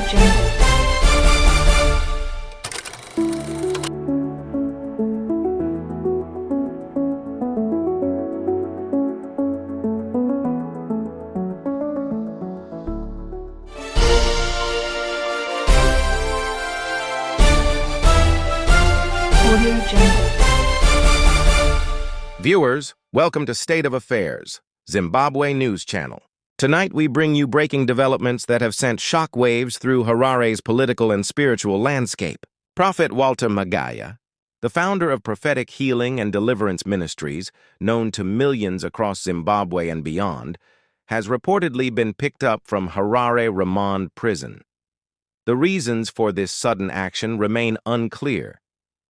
Jungle. Audio Jungle. Viewers, welcome to State of Affairs, Zimbabwe News Channel. Tonight we bring you breaking developments that have sent shockwaves through Harare's political and spiritual landscape. Prophet Walter Magaya, the founder of prophetic healing and deliverance ministries, known to millions across Zimbabwe and beyond, has reportedly been picked up from Harare Remand Prison. The reasons for this sudden action remain unclear,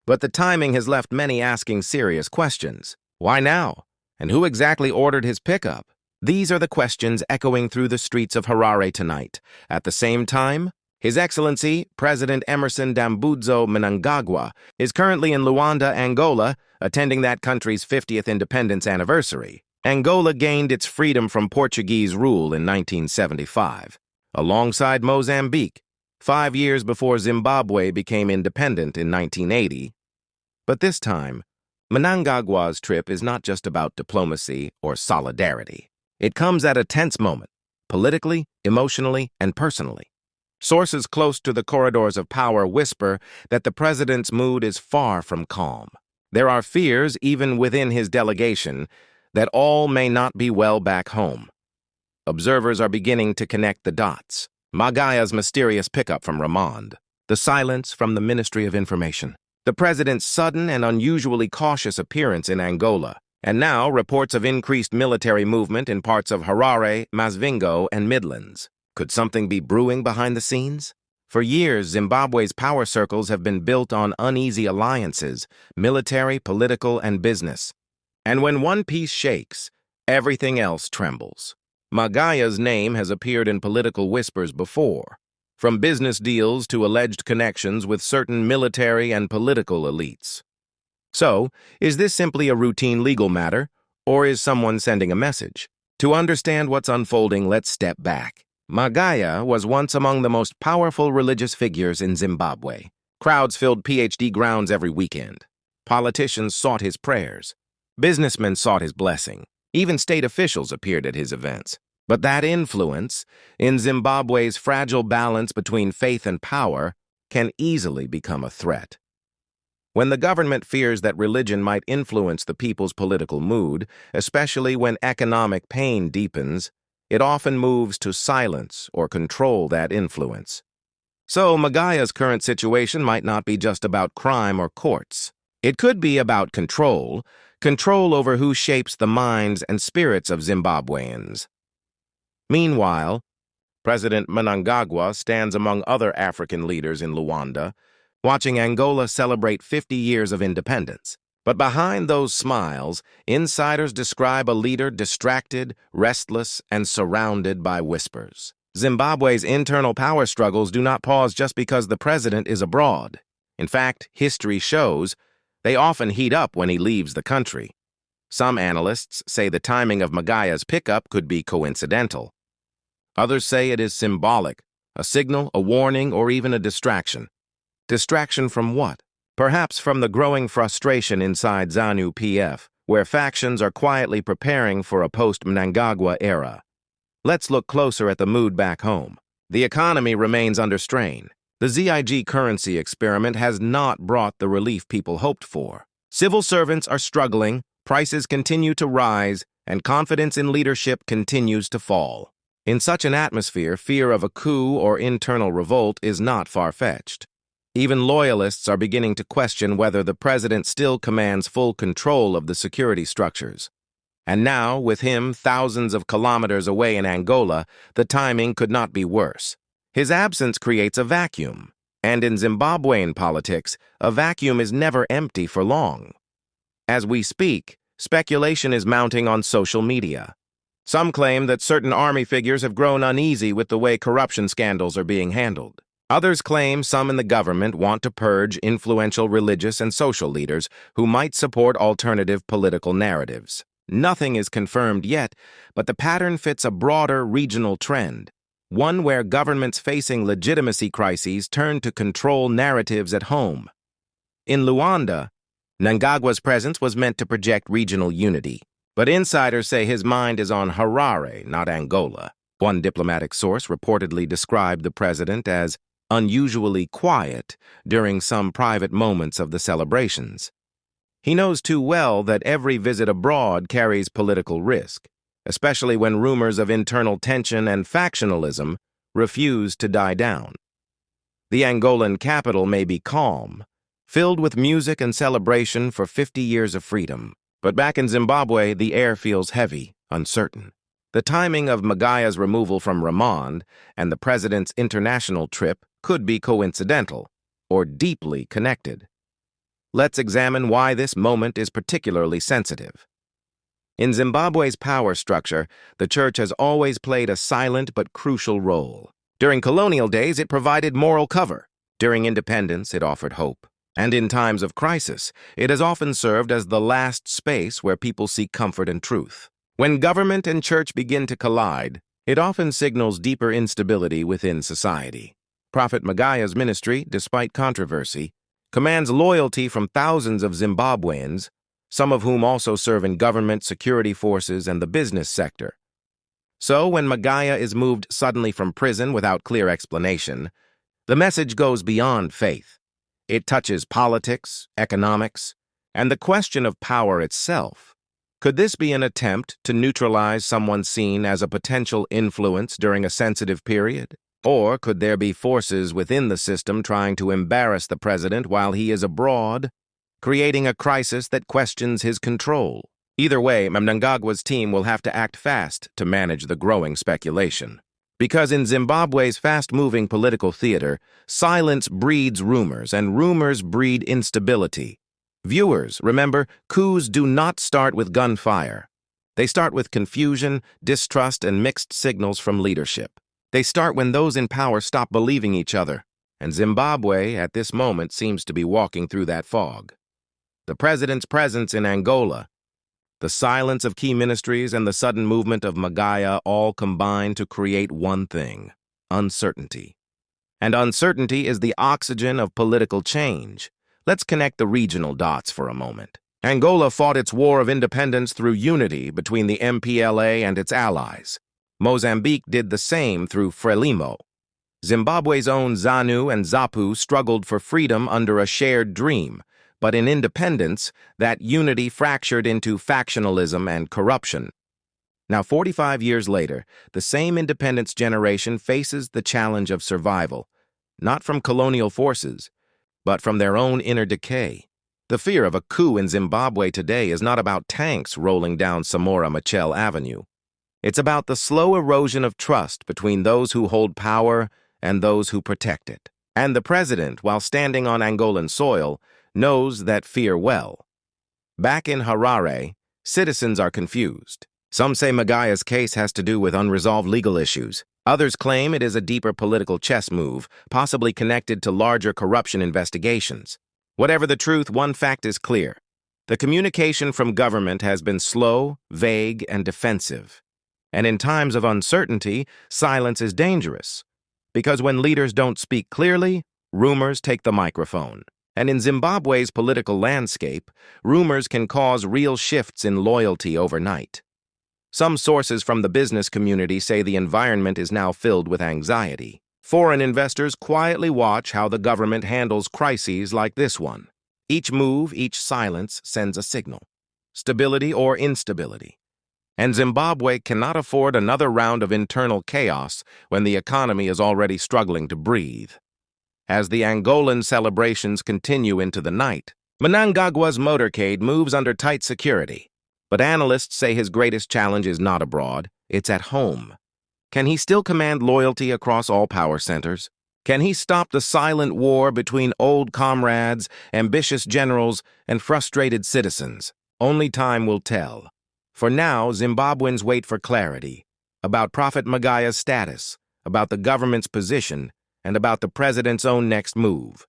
but the timing has left many asking serious questions. Why now? And who exactly ordered his pickup? These are the questions echoing through the streets of Harare tonight. At the same time, His Excellency, President Emerson Dambudzo Mnangagwa, is currently in Luanda, Angola, attending that country's 50th independence anniversary. Angola gained its freedom from Portuguese rule in 1975, alongside Mozambique, 5 years before Zimbabwe became independent in 1980. But this time, Mnangagwa's trip is not just about diplomacy or solidarity. It comes at a tense moment, politically, emotionally, and personally. Sources close to the corridors of power whisper that the president's mood is far from calm. There are fears, even within his delegation, that all may not be well back home. Observers are beginning to connect the dots. Magaya's mysterious pickup from Remand, the silence from the Ministry of Information, the president's sudden and unusually cautious appearance in Angola, and now reports of increased military movement in parts of Harare, Masvingo, and Midlands. Could something be brewing behind the scenes? For years, Zimbabwe's power circles have been built on uneasy alliances, military, political, and business. And when one piece shakes, everything else trembles. Magaya's name has appeared in political whispers before, from business deals to alleged connections with certain military and political elites. So, is this simply a routine legal matter, or is someone sending a message? To understand what's unfolding, let's step back. Magaya was once among the most powerful religious figures in Zimbabwe. Crowds filled PhD grounds every weekend. Politicians sought his prayers. Businessmen sought his blessing. Even state officials appeared at his events. But that influence, in Zimbabwe's fragile balance between faith and power, can easily become a threat. When the government fears that religion might influence the people's political mood, especially when economic pain deepens, it often moves to silence or control that influence. So Magaya's current situation might not be just about crime or courts. It could be about control over who shapes the minds and spirits of Zimbabweans. Meanwhile, President Mnangagwa stands among other African leaders in Luanda, watching Angola celebrate 50 years of independence. But behind those smiles, insiders describe a leader distracted, restless, and surrounded by whispers. Zimbabwe's internal power struggles do not pause just because the president is abroad. In fact, history shows they often heat up when he leaves the country. Some analysts say the timing of Magaya's pickup could be coincidental. Others say it is symbolic, a signal, a warning, or even a distraction. Distraction from what? Perhaps from the growing frustration inside ZANU-PF, where factions are quietly preparing for a post-Mnangagwa era. Let's look closer at the mood back home. The economy remains under strain. The ZIG currency experiment has not brought the relief people hoped for. Civil servants are struggling, prices continue to rise, and confidence in leadership continues to fall. In such an atmosphere, fear of a coup or internal revolt is not far-fetched. Even loyalists are beginning to question whether the president still commands full control of the security structures. And now, with him thousands of kilometers away in Angola, the timing could not be worse. His absence creates a vacuum, and in Zimbabwean politics, a vacuum is never empty for long. As we speak, speculation is mounting on social media. Some claim that certain army figures have grown uneasy with the way corruption scandals are being handled. Others claim some in the government want to purge influential religious and social leaders who might support alternative political narratives. Nothing is confirmed yet, but the pattern fits a broader regional trend. one where governments facing legitimacy crises turn to control narratives at home. In Luanda, Mnangagwa's presence was meant to project regional unity, but insiders say his mind is on Harare, not Angola. One diplomatic source reportedly described the president as unusually quiet during some private moments of the celebrations. He knows too well that every visit abroad carries political risk, especially when rumors of internal tension and factionalism refuse to die down. The Angolan capital may be calm, filled with music and celebration for 50 years of freedom, but back in Zimbabwe, the air feels heavy, uncertain. The timing of Magaya's removal from Remand and the president's international trip could be coincidental or deeply connected. Let's examine why this moment is particularly sensitive. In Zimbabwe's power structure, the church has always played a silent but crucial role. During colonial days, it provided moral cover. During independence, it offered hope. And in times of crisis, it has often served as the last space where people seek comfort and truth. When government and church begin to collide, it often signals deeper instability within society. Prophet Magaya's ministry, despite controversy, commands loyalty from thousands of Zimbabweans, some of whom also serve in government, security forces, and the business sector. So, when Magaya is moved suddenly from prison without clear explanation, the message goes beyond faith. It touches politics, economics, and the question of power itself. Could this be an attempt to neutralize someone seen as a potential influence during a sensitive period? Or could there be forces within the system trying to embarrass the president while he is abroad, creating a crisis that questions his control? Either way, Mnangagwa's team will have to act fast to manage the growing speculation. Because in Zimbabwe's fast-moving political theater, silence breeds rumors, and rumors breed instability. Viewers, remember, coups do not start with gunfire. They start with confusion, distrust, and mixed signals from leadership. They start when those in power stop believing each other, and Zimbabwe, at this moment, seems to be walking through that fog. The president's presence in Angola, the silence of key ministries, and the sudden movement of Magaya all combine to create one thing: uncertainty. And uncertainty is the oxygen of political change. Let's connect the regional dots for a moment. Angola fought its war of independence through unity between the MPLA and its allies. Mozambique did the same through Frelimo. Zimbabwe's own ZANU and ZAPU struggled for freedom under a shared dream, but in independence, that unity fractured into factionalism and corruption. Now, 45 years later, the same independence generation faces the challenge of survival, not from colonial forces, but from their own inner decay. The fear of a coup in Zimbabwe today is not about tanks rolling down Samora Machel Avenue. It's about the slow erosion of trust between those who hold power and those who protect it. And the president, while standing on Angolan soil, knows that fear well. Back in Harare, citizens are confused. Some say Magaya's case has to do with unresolved legal issues. Others claim it is a deeper political chess move, possibly connected to larger corruption investigations. Whatever the truth, one fact is clear. The communication from government has been slow, vague, and defensive. And in times of uncertainty, silence is dangerous. Because when leaders don't speak clearly, rumors take the microphone. And in Zimbabwe's political landscape, rumors can cause real shifts in loyalty overnight. Some sources from the business community say the environment is now filled with anxiety. Foreign investors quietly watch how the government handles crises like this one. Each move, each silence sends a signal: stability or instability. And Zimbabwe cannot afford another round of internal chaos when the economy is already struggling to breathe. As the Angolan celebrations continue into the night, Mnangagwa's motorcade moves under tight security. But analysts say his greatest challenge is not abroad, it's at home. Can he still command loyalty across all power centers? Can he stop the silent war between old comrades, ambitious generals, and frustrated citizens? Only time will tell. For now, Zimbabweans wait for clarity about Prophet Magaya's status, about the government's position, and about the president's own next move.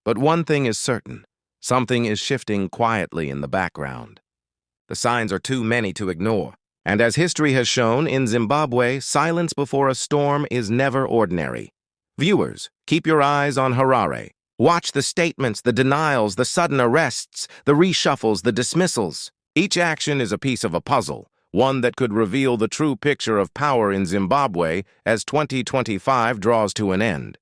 But one thing is certain: something is shifting quietly in the background. The signs are too many to ignore, And as history has shown, in Zimbabwe, silence before a storm is never ordinary. Viewers, keep your eyes on Harare. Watch the statements, the denials, the sudden arrests, the reshuffles, the dismissals. Each action is a piece of a puzzle, one that could reveal the true picture of power in Zimbabwe as 2025 draws to an end.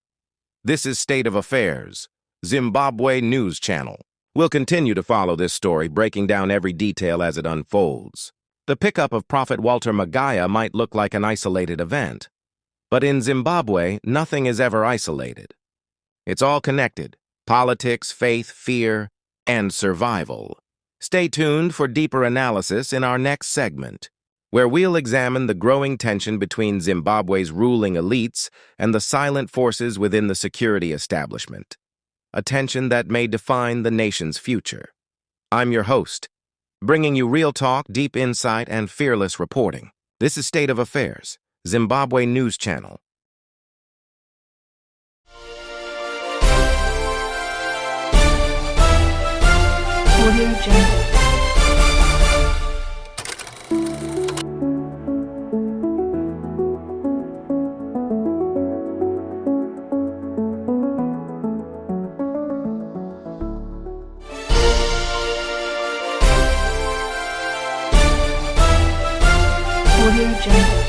This is State of Affairs, Zimbabwe News Channel. We'll continue to follow this story, breaking down every detail as it unfolds. The pickup of Prophet Walter Magaya might look like an isolated event, but in Zimbabwe, nothing is ever isolated. It's all connected: politics, faith, fear, and survival. Stay tuned for deeper analysis in our next segment, where we'll examine the growing tension between Zimbabwe's ruling elites and the silent forces within the security establishment, a tension that may define the nation's future. I'm your host, bringing you real talk, deep insight, and fearless reporting. This is State of Affairs, Zimbabwe News Channel. Audio Jungle. Audio Jungle.